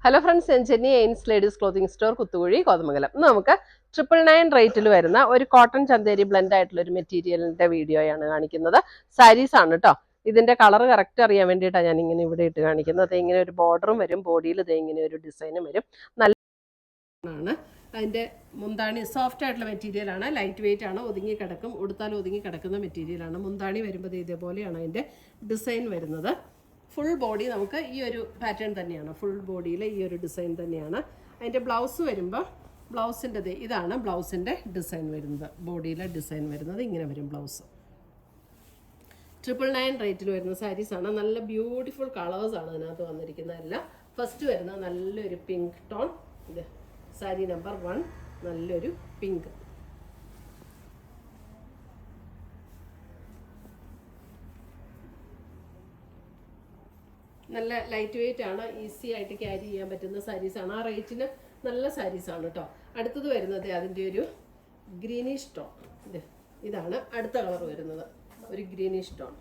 Hello friends, ഞാൻ Jenny എയിൻസ് ladies clothing store, Kuthukuzhi, Kothamangalam. നമുക്ക് 999 റേറ്റിൽ വരുന്ന ഒരു കോട്ടൺ ചന്തേരി ബ്ലെൻഡ് ആയിട്ടുള്ള ഒരു മെറ്റീരിയലിന്റെ വീഡിയോയാണ് കാണിക്കുന്നത്. സാരീസ് ആണ് കേട്ടോ. ഇതിന്റെ കളർ കറക്റ്റ് അറിയാൻ വേണ്ടിയിട്ടാണ് ഞാൻ ഇങ്ങനെ ഇവിടെ ഇട്ട് കാണിക്കുന്നത്. ഇങ്ങനെ ഒരു ബോർഡറും വരും, ബോഡിയിൽ ഇങ്ങനെ ഒരു ഡിസൈനും വരും. നല്ല അതിന്റെ മുന്താണി സോഫ്റ്റ് ആയിട്ടുള്ള മെറ്റീരിയൽ ആണ്, ലൈറ്റ് വെയിറ്റ് ആണ്, ഒതുങ്ങി കിടക്കും, ഉടുത്താൽ ഒതുങ്ങി കിടക്കുന്ന മെറ്റീരിയലാണ്. മുന്താണി വരുമ്പോൾ ഇതേപോലെയാണ് അതിന്റെ ഡിസൈൻ വരുന്നത്. ഫുൾ ബോഡി നമുക്ക് ഈ ഒരു പാറ്റേൺ തന്നെയാണ്, ഫുൾ ബോഡിയിൽ ഈ ഒരു ഡിസൈൻ തന്നെയാണ്. അതിൻ്റെ ബ്ലൗസ് വരുമ്പോൾ ബ്ലൗസിൻ്റെ ഇതാണ് ബ്ലൗസിൻ്റെ ഡിസൈൻ വരുന്നത്. ബോഡിയിലെ ഡിസൈൻ വരുന്നത് ഇങ്ങനെ വരും ബ്ലൗസ്. 999 റേറ്റിൽ വരുന്ന സാരീസാണ്. നല്ല ബ്യൂട്ടിഫുൾ കളേഴ്സാണ് അതിനകത്ത് വന്നിരിക്കുന്നതെല്ലാം. ഫസ്റ്റ് വരുന്നത് നല്ലൊരു പിങ്ക് ടോൺ, ഇത് സാരി നമ്പർ 1, നല്ലൊരു പിങ്ക്. നല്ല ലൈറ്റ് വെയിറ്റ് ആണ്, ഈസി ആയിട്ട് ക്യാരി ചെയ്യാൻ പറ്റുന്ന സാരീസാണ്. ആ റേറ്റിന് നല്ല സാരീസാണ് കേട്ടോ. അടുത്തത് വരുന്നത് അതിൻ്റെ ഒരു ഗ്രീനിഷ് ടോൺ. ഇതാണ് അടുത്ത കളർ വരുന്നത്, ഒരു ഗ്രീനിഷ് ടോൺ.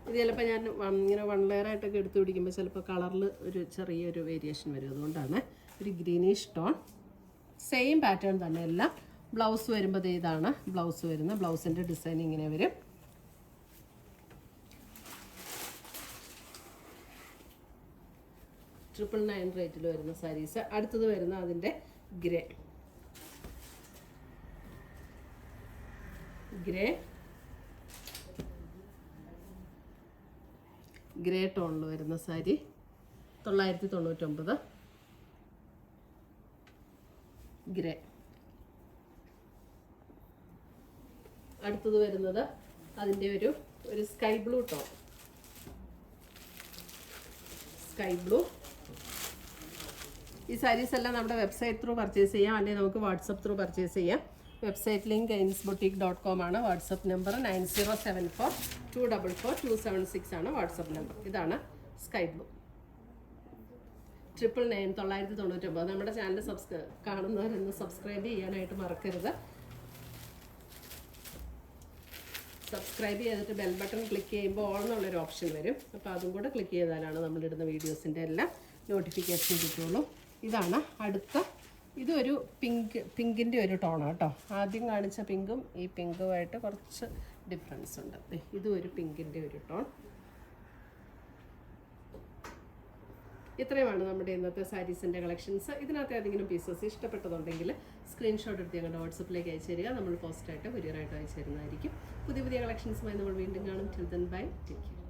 ഇത് ചിലപ്പോൾ ഞാൻ ഇങ്ങനെ 1 ലെയറായിട്ടൊക്കെ എടുത്ത് പിടിക്കുമ്പോൾ ചിലപ്പോൾ കളറിൽ ഒരു ചെറിയൊരു വേരിയേഷൻ വരും. അതുകൊണ്ടാണ് ഒരു ഗ്രീനിഷ് ടോൺ. സെയിം പാറ്റേൺ തന്നെ എല്ലാം. ബ്ലൗസ് വരുമ്പോൾ ഇതാണ് ബ്ലൗസ് വരുന്നത്. ബ്ലൗസിൻ്റെ ഡിസൈൻ ഇങ്ങനെ വരും. $999 റേറ്റിൽ വരുന്ന സാരീസ്. അടുത്തത് വരുന്ന അതിൻ്റെ ഗ്രേ ടോണിൽ വരുന്ന സാരി 999 ഗ്രേ. അടുത്തത് വരുന്നത് അതിൻ്റെ ഒരു sky blue tone, sky blue. ഈ സാരീസ് എല്ലാം നമ്മുടെ വെബ്സൈറ്റ് ത്രൂ പർച്ചേസ് ചെയ്യാം, അല്ലെങ്കിൽ നമുക്ക് വാട്സപ്പ് ത്രൂ പർച്ചേസ് ചെയ്യാം. വെബ്സൈറ്റ് ലിങ്ക് ainsboutique.com ആണ്. വാട്സപ്പ് നമ്പർ 9074244276 ആണ് വാട്സപ്പ് നമ്പർ. ഇതാണ് സ്കൈ ബ്ലൂ. 999 നമ്മുടെ ചാനൽ കാണുന്നവരൊന്ന് സബ്സ്ക്രൈബ് ചെയ്യാനായിട്ട് മറക്കരുത്. സബ്സ്ക്രൈബ് ചെയ്തിട്ട് ബെൽ ബട്ടൺ ക്ലിക്ക് ചെയ്യുമ്പോൾ ഓൾ എന്നുള്ളൊരു ഓപ്ഷൻ വരും. അപ്പോൾ അതും കൂടെ ക്ലിക്ക് ചെയ്താലാണ് നമ്മളിടുന്ന വീഡിയോസിൻ്റെ എല്ലാം നോട്ടിഫിക്കേഷൻ കിട്ടുള്ളൂ. ഇതാണ് അടുത്ത. ഇതൊരു പിങ്കിൻ്റെ ഒരു ടോണാണ് കേട്ടോ. ആദ്യം കാണിച്ച പിങ്കും ഈ പിങ്കുമായിട്ട് കുറച്ച് ഡിഫറൻസ് ഉണ്ട്. ഇതും ഒരു പിങ്കിൻ്റെ ഒരു ടോൺ. ഇത്രയുമാണ് നമ്മുടെ ഇന്നത്തെ സാരീസിൻ്റെ കളക്ഷൻസ്. ഇതിനകത്ത് ഏതെങ്കിലും പീസസ് ഇഷ്ടപ്പെട്ടതുണ്ടെങ്കിൽ സ്ക്രീൻഷോട്ട് എടുത്ത് ഞങ്ങളുടെ വാട്സപ്പിലേക്ക് അയച്ചു തരിക. നമ്മൾ പോസ്റ്റായിട്ട് കൊറിയറായിട്ട് അയച്ചു തരുന്നതായിരിക്കും. പുതിയ കളക്ഷൻസുമായി നമ്മൾ വീണ്ടും കാണും. Till then bye, take care.